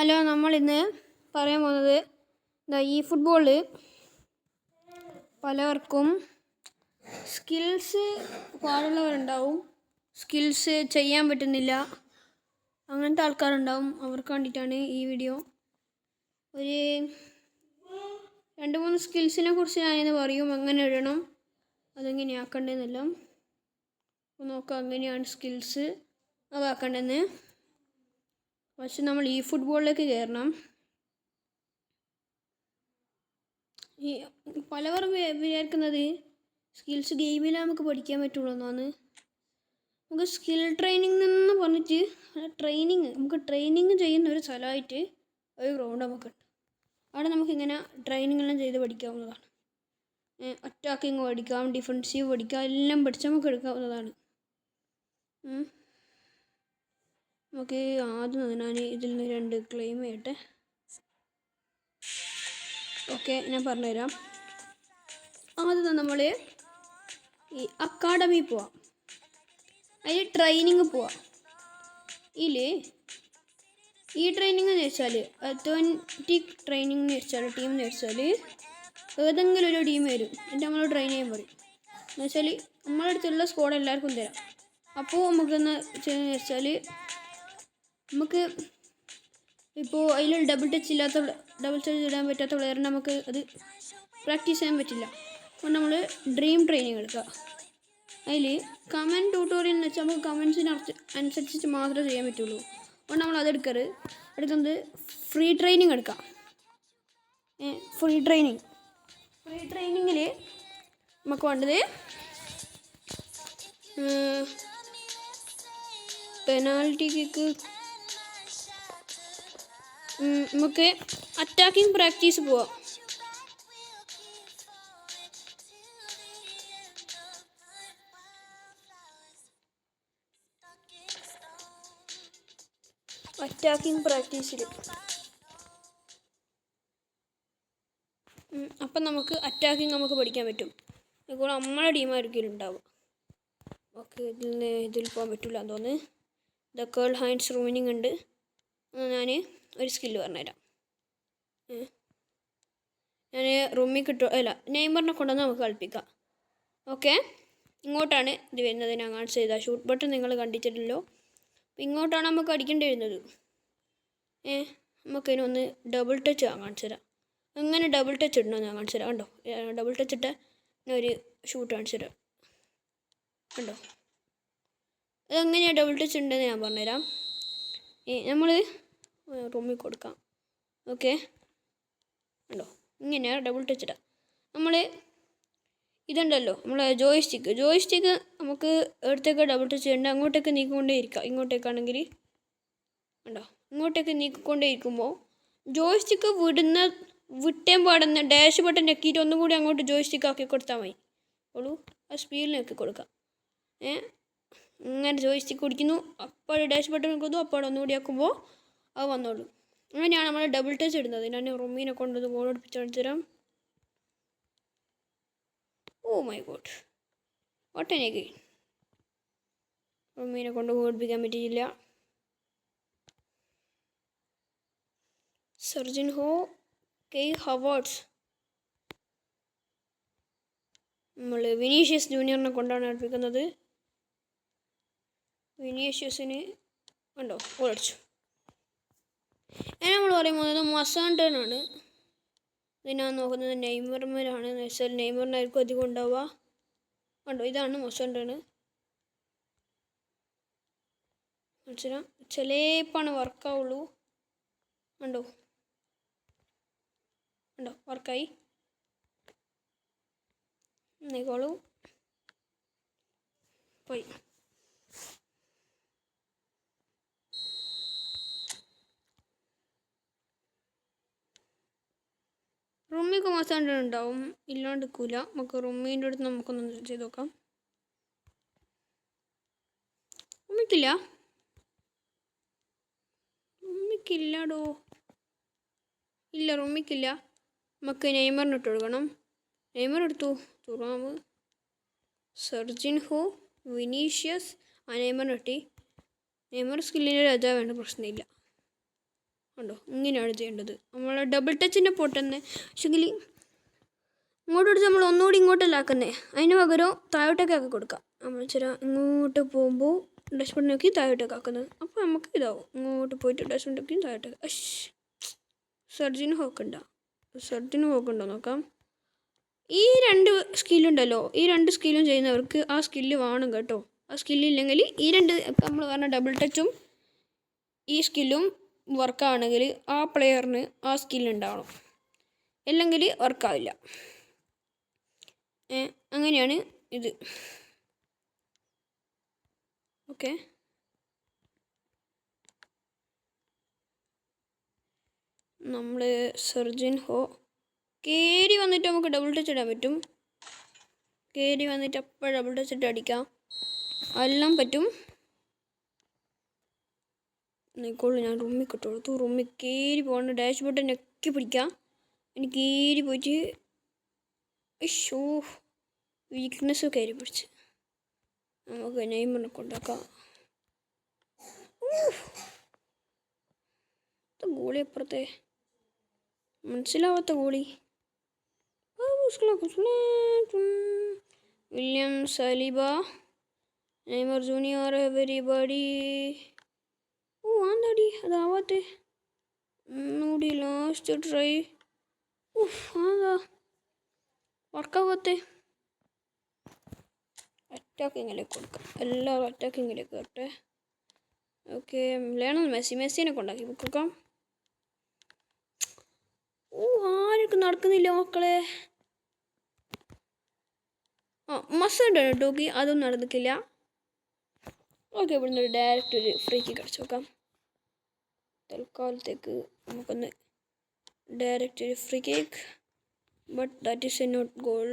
Hello, നമ്മളിന്ന് പറയാൻ പോകുന്നത് ഈ ഫുട്ബോളിൽ പലവർക്കും സ്കിൽസ് പാടുള്ളവരുണ്ടാവും, സ്കിൽസ് ചെയ്യാൻ പറ്റുന്നില്ല, അങ്ങനത്തെ ആൾക്കാരുണ്ടാവും. അവർക്ക് വേണ്ടിയിട്ടാണ് ഈ വീഡിയോ. ഒരു 2-3 സ്കിൽസിനെ കുറിച്ച് ഞാനിന്ന് പറയും. എങ്ങനെ ഇടണം, അതെങ്ങനെയാണ് ആക്കേണ്ടതെന്നെല്ലാം നോക്കാം. എങ്ങനെയാണ് സ്കിൽസ് അതാക്കേണ്ടതെന്ന്. പക്ഷെ നമ്മൾ ഈ ഫുട്ബോളിലേക്ക് കയറണം. ഈ പലവർ വിചാരിക്കുന്നത് സ്കിൽസ് ഗെയിമിൽ നമുക്ക് പഠിക്കാൻ പറ്റുള്ളൂ എന്നാണ്. നമുക്ക് സ്കിൽ ട്രെയിനിങ് എന്ന് പറഞ്ഞിട്ട് നമുക്ക് ട്രെയിനിങ് ചെയ്യുന്ന ഒരു സ്ഥലമായിട്ട് ഒരു ഗ്രൗണ്ട് നമുക്കുണ്ട്. അവിടെ നമുക്കിങ്ങനെ ട്രെയിനിങ് എല്ലാം ചെയ്ത് പഠിക്കാവുന്നതാണ്. അറ്റാക്കിങ് പഠിക്കാം, ഡിഫൻസീവ് പഠിക്കാം, എല്ലാം പഠിച്ച് നമുക്ക് എടുക്കാവുന്നതാണ്. നമുക്ക് ആദ്യം ഞാൻ ഇതിൽ നിന്ന് 2 ക്ലെയിം ചെയ്യട്ടെ. ഓക്കെ, ഞാൻ പറഞ്ഞുതരാം. ആദ്യം നമ്മൾ ഈ അക്കാഡമി പോവാം, അതിൽ ട്രെയിനിങ് പോവാം. ഈ ട്രെയിനിങ് എന്ന് വെച്ചാൽ അത്ലറ്റിക് ട്രെയിനിങ് എന്ന് വെച്ചാൽ ടീം എന്ന് വെച്ചാൽ ഏതെങ്കിലും ഒരു ടീം വരും, എന്നിട്ട് നമ്മൾ ട്രെയിൻ ചെയ്യാൻ പറയും. എന്ന് വെച്ചാൽ നമ്മളെ അടുത്തുള്ള സ്ക്വാഡ് എല്ലാവർക്കും തരാം. അപ്പോൾ നമുക്കെന്ന് ചെയ്യുന്നത് വെച്ചാൽ നമുക്ക് ഇപ്പോൾ അതിൽ ഡബിൾ ടച്ച് ഇടാൻ പറ്റാത്ത പ്ലെയറിന് നമുക്ക് അത് പ്രാക്ടീസ് ചെയ്യാൻ പറ്റില്ല. അപ്പോൾ നമ്മൾ ഡ്രീം ട്രെയിനിങ് എടുക്കുക. അതിൽ കമൻറ്റ് ട്യൂട്ടോറിയൽ എന്ന് വെച്ചാൽ നമുക്ക് കമൻസിന് അനുസരിച്ചിട്ട് മാത്രമേ ചെയ്യാൻ പറ്റുള്ളൂ. അപ്പോൾ നമ്മൾ എടുക്കുന്നത് ഫ്രീ ട്രെയിനിങ് എടുക്കാം. ഫ്രീ ട്രെയിനിങ്ങിൽ നമുക്ക് വേണ്ടത് പെനാൽറ്റി കിക്ക്, നമുക്ക് അറ്റാക്കിംഗ് പ്രാക്ടീസ് പോവാം. അറ്റാക്കിംഗ് പ്രാക്ടീസിൽ അപ്പം നമുക്ക് അറ്റാക്കിംഗ് നമുക്ക് പഠിക്കാൻ പറ്റും. ഇപ്പോൾ നമ്മളെ ടീമായിരിക്കും ഉണ്ടാവുക. ഓക്കെ, ഇതിൽ പോകാൻ പറ്റില്ല എന്ന് തോന്നുന്നു. ദ കേൾ ഹൈൻസ് റൂമിനിങ് ഉണ്ട്. ഞാൻ ഒരു സ്കില്ല് പറഞ്ഞുതരാം. ഞാൻ റൂമിൽ നെയ്മറിനെ കൊണ്ടുവന്ന് നമുക്ക് കളിപ്പിക്കാം. ഓക്കെ, ഇങ്ങോട്ടാണ് ഇത് വരുന്നത്. ഞാൻ കാണിച്ചു ചെയ്താൽ ഷൂട്ട് ബട്ടൺ നിങ്ങൾ കണ്ടിട്ടില്ലല്ലോ. ഇങ്ങോട്ടാണ് നമുക്ക് അടിക്കേണ്ടി വരുന്നത്. നമുക്കതിനൊന്ന് ഡബിൾ ടച്ച് കാണിച്ചു തരാം. എങ്ങനെ ഡബിൾ ടച്ച് ഇടണമെന്ന് ഞാൻ കാണിച്ചു തരാം. കണ്ടോ, ഡബിൾ ടച്ച് ഇട്ട് ഞാൻ ഒരു ഷൂട്ട് കാണിച്ചു തരാം. കണ്ടോ, അതെങ്ങനെയാണ് ഡബിൾ ടച്ച് ഉണ്ടെന്ന് ഞാൻ പറഞ്ഞുതരാം. നമ്മൾ റൂമിൽ കൊടുക്കാം. ഓക്കെ, കണ്ടോ, ഇങ്ങനെയാണ് ഡബിൾ ടച്ച് ഇടാം. നമ്മൾ ഇതുണ്ടല്ലോ, നമ്മളെ ജോയിസ്റ്റിക്ക് നമുക്ക് എടുത്തേക്ക് ഡബിൾ ടച്ച് ചെയ്യേണ്ട, അങ്ങോട്ടേക്ക് നീക്കിക്കൊണ്ടേ ഇരിക്കുക. ഇങ്ങോട്ടേക്കാണെങ്കിൽ കണ്ടോ, ഇങ്ങോട്ടേക്ക് നീക്കിക്കൊണ്ടേ ഇരിക്കുമ്പോൾ ജോയിസ്റ്റിക്ക് വിട്ടേം പാടുന്ന ഡാഷ് ബട്ടൺ ഞെക്കിയിട്ട് ഒന്നും കൂടി അങ്ങോട്ട് ജോയിസ്റ്റിക്ക് ആക്കി കൊടുത്താൽ മതി. ഉള്ളൂ ആ സ്പീഡിൽ ഞെക്കി കൊടുക്കാം. ഇങ്ങനെ ജോയിസ്റ്റിക്ക് കുടിക്കുന്നു, അപ്പോൾ ഡാഷ് ബട്ടൺ വെക്കുന്നു, അപ്പോൾ ഒന്നുകൂടി ആക്കുമ്പോൾ അത് വന്നോളൂ. അങ്ങനെയാണ് നമ്മൾ ഡബിൾ ടച്ച് ഇടുന്നത്. ഞാൻ റൂമിനെ കൊണ്ടത് ബോൾ എടുപ്പിച്ച് കാണിച്ചു തരാം. ഓ മൈ ഗോഡ്, ഒട്ടനേക്ക് റൂമിനെ കൊണ്ട് ഓടിപ്പിക്കാൻ പറ്റിയില്ല. സർജിൻഹോ, കെയ് ഹവേർട്സ്, നമ്മൾ വിനീഷ്യസ് ജൂനിയറിനെ കൊണ്ടാണ് അടുപ്പിക്കുന്നത്. വിനീഷ്യസിന് ഉണ്ടോ ഓടിച്ചു. നമ്മൾ പറയുന്നത് മസാണ്ടനാണ്. ഇതിനാണ് നോക്കുന്നത് നെയ്മർമാരാണ്. എന്ന് വെച്ചാൽ നെയ്മറിനായിരിക്കും അധികം ഉണ്ടാവുക. കണ്ടോ, ഇതാണ് മൊസണ്ടണ്. മനസ്സിലാ, ചിലപ്പാണ് വർക്കാവുള്ളൂ. കണ്ടോ വർക്കായി എന്നേക്കോളൂ പോയി. റൂമിക്ക് മസാണ്ടൻ ഉണ്ടാവും, ഇല്ലാണ്ട് നിൽക്കില്ല. നമുക്ക് റൂമിൻ്റെ അടുത്ത് നമുക്കൊന്ന് ചെയ്ത് നോക്കാം. റൂമിക്കില്ലാടോ, ഇല്ല റൂമിക്കില്ല. നമുക്ക് നെയ്മറിന് ഇട്ട് കൊടുക്കണം. നെയ്മർ എടുത്തു. തുറാമ്, സർജിൻഹോ, വിനീഷ്യസ്. നെയ്മറിന് ഇട്ടി. നെയ്മർ സ്കില്ലിൻ്റെ രാജാവേണ്ട, പ്രശ്നമില്ല. ഉണ്ടോ ഇങ്ങനെയാണ് ചെയ്യേണ്ടത്. നമ്മൾ ഡബിൾ ടച്ചിൻ്റെ പൊട്ടുന്നത് പക്ഷെങ്കിൽ ഇങ്ങോട്ട് എടുത്ത് നമ്മൾ ഒന്നുകൂടി ഇങ്ങോട്ടല്ല ആക്കുന്നത്. അതിന് പകരം താഴോട്ടേക്കൊക്കെ കൊടുക്കാം. നമ്മൾ ചില ഇങ്ങോട്ട് പോകുമ്പോൾ ഡസ്റ്റ്ബിൻ നോക്കി താഴോട്ടേക്ക് ആക്കുന്നത്. അപ്പോൾ നമുക്ക് ഇതാവും. ഇങ്ങോട്ട് പോയിട്ട് ഡസ്റ്റ്ബിൻ നോക്കി താഴോട്ടേക്ക്. സർജിന് ഹോക്കുണ്ടോ നോക്കാം. ഈ 2 സ്കില്ലുണ്ടല്ലോ, ഈ 2 സ്കില്ലും ചെയ്യുന്നവർക്ക് ആ സ്കില്ല് വേണം കേട്ടോ. ആ സ്കില്ലില്ലെങ്കിൽ ഈ 2 നമ്മൾ പറഞ്ഞ ഡബിൾ ടച്ചും ഈ സ്കില്ലും വർക്കാണെങ്കിൽ ആ പ്ലെയറിന് ആ സ്കില്ലുണ്ടാവണം, അല്ലെങ്കിൽ വർക്കാവില്ല. അങ്ങനെയാണ് ഇത്. ഓക്കെ, നമ്മൾ സർജിൻ ഹോ കയറി വന്നിട്ട് നമുക്ക് ഡബിൾ ടച്ച് ഇടാൻ പറ്റും. കയറി വന്നിട്ട് അപ്പോൾ ഡബിൾ ടച്ച് ഇട്ട് അടിക്കാം, എല്ലാം പറ്റും. നിക്കോളൂ, ഞാൻ റൂമിൽ കിട്ടുള്ളൂ. റൂമിൽ കയറി പോകണം, ഡാഷ് ബോർഡ് ഞെക്കി പിടിക്കാം. എനിക്ക് കയറി പോയിട്ട് വീക്ക്നെസ് കയറി പിടിച്ച് നമുക്ക് നെയ്മറിനൊക്കെ ഉണ്ടാക്കാം. ഗോളി അപ്പുറത്തെ മനസ്സിലാവാത്ത ഗോളി. William Saliba, Neymar Junior, everybody. ആന്താടി അതാവാത്തെ? ഒന്നുകൂടി ലാസ്റ്റ് ട്രൈ. അതാ വർക്കാവാത്തെ. അറ്റാക്കിങ്ങിലേക്ക് കൊടുക്കാം, എല്ലാവരും അറ്റാക്കിങ്ങിലേക്ക് വരട്ടെ. ഓക്കെ, ലേണൽ മെസ്സിനെ കൊണ്ടാക്കി കൊടുക്കാം. ആർക്കും നടക്കുന്നില്ല മക്കളെ. മസ്സുണ്ട് ടോക്കി, അതൊന്നും നടന്നിട്ടില്ല. ഓക്കെ, ഇവിടുന്ന് ഒരു ഡയറക്റ്റ് ഒരു ഫ്രീ കിക്ക് അടിച്ചു നോക്കാം. തൽക്കാലത്തേക്ക് നമുക്കൊന്ന് ഡയറക്റ്റ് ഒരു free kick, but that is a not goal.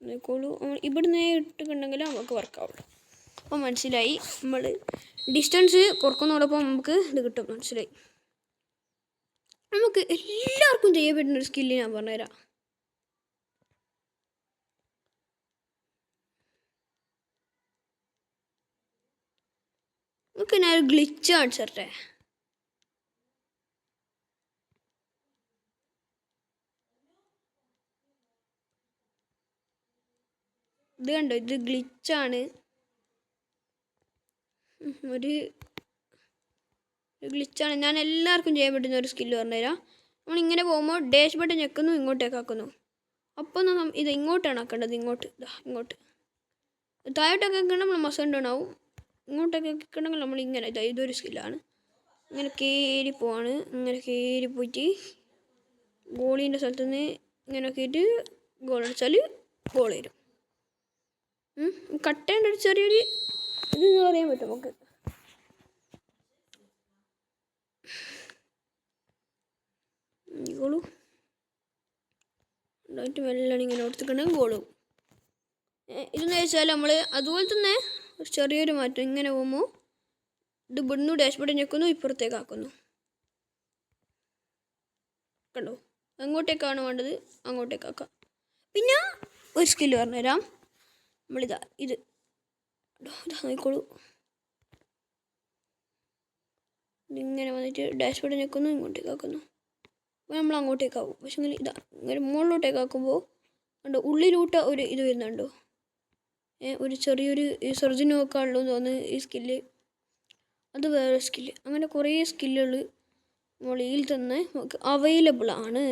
നോക്കോളൂ, ഇവിടുന്ന് ഇട്ടിട്ടുണ്ടെങ്കിൽ നമുക്ക് വർക്കാവുള്ളൂ. അപ്പോൾ മനസ്സിലായി, നമ്മൾ ഡിസ്റ്റൻസ് കുറക്കുന്നതോടൊപ്പം നമുക്ക് ഇത് കിട്ടും. മനസ്സിലായി. നമുക്ക് എല്ലാവർക്കും ചെയ്യാൻ പറ്റുന്നൊരു സ്കില്ല് ഞാൻ പറഞ്ഞുതരാം. നമുക്ക് ഞാൻ ഒരു ഗ്ലിച്ച് കാണിച്ചേ. ഇത് കണ്ടോ, ഇത് ഗ്ലിച്ചാണ്. ഒരു ഗ്ലിച്ചാണ്. ഞാൻ എല്ലാവർക്കും ചെയ്യാൻ പറ്റുന്ന ഒരു സ്കില്ല് പറഞ്ഞുതരാം. നമ്മളിങ്ങനെ പോകുമ്പോൾ ഡാഷ് ബട്ടൺ ഞെക്കുന്നു, ഇങ്ങോട്ടേക്ക് ആക്കുന്നു. അപ്പോൾ ഇത് ഇങ്ങോട്ടാണ് ആക്കേണ്ടത്. ഇങ്ങോട്ട് താഴോട്ടൊക്കെ ആക്കണം നമ്മൾ മസൺ ഡൗൺ ആവും. ഇങ്ങോട്ടൊക്കെ ആക്കണമെങ്കിൽ നമ്മളിങ്ങനെ ഇതൊരു സ്കില്ലാണ്. ഇങ്ങനെ കയറി പോവാണ്. ഇങ്ങനെ കയറി പോയിട്ട് ഗോളീൻ്റെ സ്ഥലത്ത് നിന്ന് ഇങ്ങനെ ആക്കിയിട്ട് ഗോൾ അടിച്ചാൽ ഗോൾ വരും. കട്ടേണ്ട ഒരു ചെറിയൊരു ഇതെന്ന് പറയാൻ പറ്റും നമുക്ക്. ഗോളു ഉണ്ടായിട്ട് വെള്ളം ഇങ്ങനെ കൊടുത്തിട്ടുണ്ടെങ്കിൽ ഗോളും. ഇതെന്ന് വെച്ചാൽ നമ്മൾ അതുപോലെ തന്നെ ഒരു ചെറിയൊരു മാറ്റം. ഇങ്ങനെ പോകുമ്പോൾ ഇത് ഇവിടുന്ന് ഡാഷ് ബോർഡ് ഞെക്കുന്നു, ഇപ്പുറത്തേക്ക് ആക്കുന്നു. കണ്ടോ, എങ്ങോട്ടേക്കാണ് വേണ്ടത് അങ്ങോട്ടേക്കാക്കാം. പിന്നെ ഒരു സ്കില്ല് പറഞ്ഞുതരാം. ഇത് നോക്കോളൂ. ഇതിങ്ങനെ വന്നിട്ട് ഡാഷ് ബോർഡ് ഞെക്കുന്നു, ഇങ്ങോട്ടേക്കാക്കുന്നു. അപ്പോൾ നമ്മൾ അങ്ങോട്ടേക്കാവും. പക്ഷേ ഇങ്ങനെ മുകളിലോട്ടേക്കാക്കുമ്പോൾ കണ്ടോ, ഉള്ളിലൂട്ട ഒരു ഇത് വരുന്നുണ്ടോ, ഒരു ചെറിയൊരു സർജൻ നോക്കാനുള്ളൂ എന്ന് തോന്നുന്നു ഈ സ്കില്ല്. അത് വേറെ സ്കില്ല്. അങ്ങനെ കുറേ സ്കില്ലുകൾ മൊളിയിൽ തന്നെ നമുക്ക് അവൈലബിൾ ആണ്.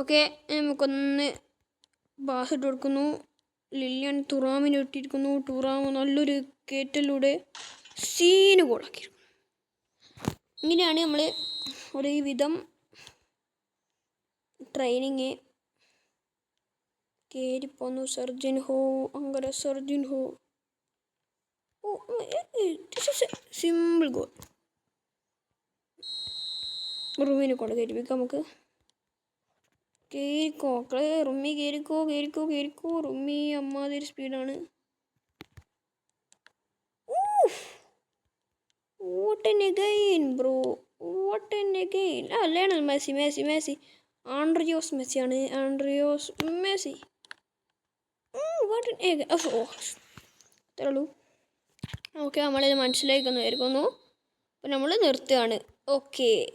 ഓക്കെ, നമുക്കൊന്ന് പാസ് ഇട്ട് കൊടുക്കുന്നു. ലില്ലിയൻ തുറാമിന് ഇട്ടിരിക്കുന്നു. തുറാമ് നല്ലൊരു കയറ്റലിലൂടെ സീന് ഗോളാക്കിയിരിക്കുന്നു. ഇങ്ങനെയാണ് നമ്മൾ ഒരുവിധം ട്രെയിനിങ് കയറിപ്പോന്നു. സർജിൻ ഹോ, അങ്ങനെ സർജിൻ ഹോ. Simple goal. റൂമിനെ കൊണ്ട് കയറ്റിപ്പിക്കാം നമുക്ക്. കയറിക്കോ മക്കളെ, റുമ്മി കയറിക്കോ. റുമ്മി അമ്മാതിരി സ്പീഡാണ്. What an again, bro. What an again. Lionel Messi. Andreas മെസ്സിയാണ്. Andreas Messi. അത്രേ ഉള്ളൂ. ഓക്കെ, നമ്മളിത് മനസ്സിലാക്കുന്നതായിരിക്കുന്നു. അപ്പോൾ നമ്മൾ നിർത്തുകയാണ്. ഓക്കേ.